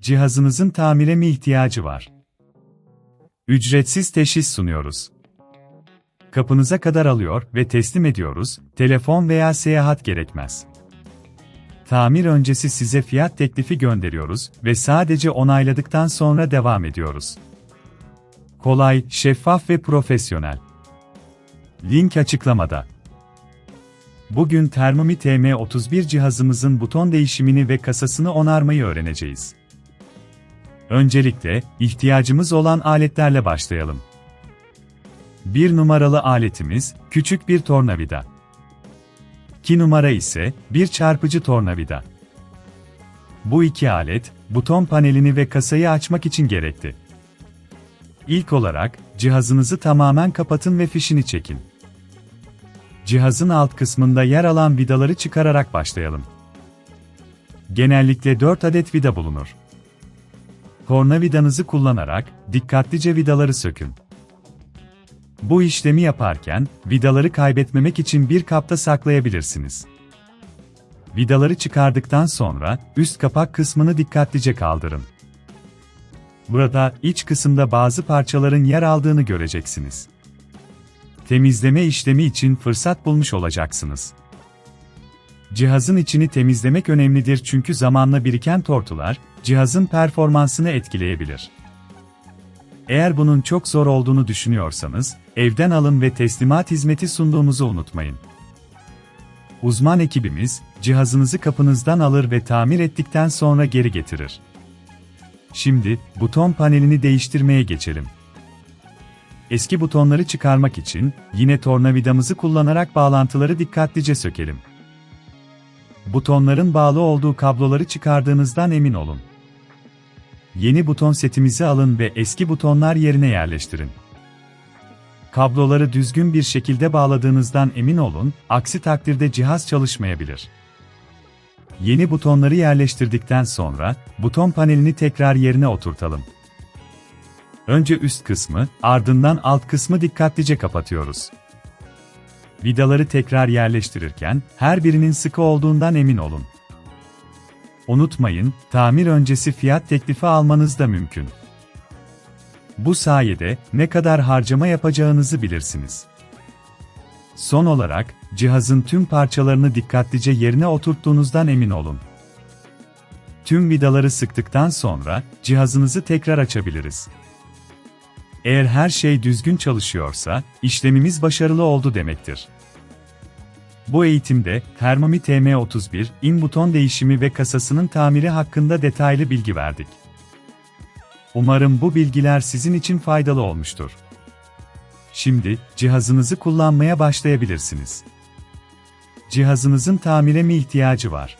Cihazınızın tamire mi ihtiyacı var? Ücretsiz teşhis sunuyoruz. Kapınıza kadar alıyor ve teslim ediyoruz, telefon veya seyahat gerekmez. Tamir öncesi size fiyat teklifi gönderiyoruz ve sadece onayladıktan sonra devam ediyoruz. Kolay, şeffaf ve profesyonel. Link açıklamada. Bugün Thermomix TM31 cihazımızın buton değişimini ve kasasını onarmayı öğreneceğiz. Öncelikle, ihtiyacımız olan aletlerle başlayalım. 1 numaralı aletimiz, küçük bir tornavida. 2 numara ise, bir çarpıcı tornavida. Bu iki alet, buton panelini ve kasayı açmak için gerekli. İlk olarak, cihazınızı tamamen kapatın ve fişini çekin. Cihazın alt kısmında yer alan vidaları çıkararak başlayalım. Genellikle 4 adet vida bulunur. Tornavidanızı kullanarak, dikkatlice vidaları sökün. Bu işlemi yaparken, vidaları kaybetmemek için bir kapta saklayabilirsiniz. Vidaları çıkardıktan sonra, üst kapak kısmını dikkatlice kaldırın. Burada, iç kısımda bazı parçaların yer aldığını göreceksiniz. Temizleme işlemi için fırsat bulmuş olacaksınız. Cihazın içini temizlemek önemlidir çünkü zamanla biriken tortular, cihazın performansını etkileyebilir. Eğer bunun çok zor olduğunu düşünüyorsanız, evden alın ve teslimat hizmeti sunduğumuzu unutmayın. Uzman ekibimiz, cihazınızı kapınızdan alır ve tamir ettikten sonra geri getirir. Şimdi, buton panelini değiştirmeye geçelim. Eski butonları çıkarmak için, yine tornavidamızı kullanarak bağlantıları dikkatlice sökelim. Butonların bağlı olduğu kabloları çıkardığınızdan emin olun. Yeni buton setimizi alın ve eski butonlar yerine yerleştirin. Kabloları düzgün bir şekilde bağladığınızdan emin olun, aksi takdirde cihaz çalışmayabilir. Yeni butonları yerleştirdikten sonra, buton panelini tekrar yerine oturtalım. Önce üst kısmı, ardından alt kısmı dikkatlice kapatıyoruz. Vidaları tekrar yerleştirirken, her birinin sıkı olduğundan emin olun. Unutmayın, tamir öncesi fiyat teklifi almanız da mümkün. Bu sayede, ne kadar harcama yapacağınızı bilirsiniz. Son olarak, cihazın tüm parçalarını dikkatlice yerine oturttuğunuzdan emin olun. Tüm vidaları sıktıktan sonra, cihazınızı tekrar açabiliriz. Eğer her şey düzgün çalışıyorsa, işlemimiz başarılı oldu demektir. Bu eğitimde, Thermomix TM31'in buton değişimi ve kasasının tamiri hakkında detaylı bilgi verdik. Umarım bu bilgiler sizin için faydalı olmuştur. Şimdi, cihazınızı kullanmaya başlayabilirsiniz. Cihazınızın tamire mi ihtiyacı var?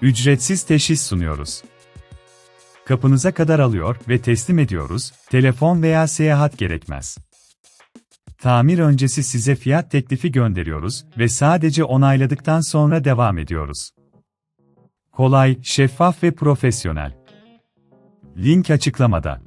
Ücretsiz teşhis sunuyoruz. Kapınıza kadar alıyor ve teslim ediyoruz, telefon veya seyahat gerekmez. Tamir öncesi size fiyat teklifi gönderiyoruz ve sadece onayladıktan sonra devam ediyoruz. Kolay, şeffaf ve profesyonel. Link açıklamada.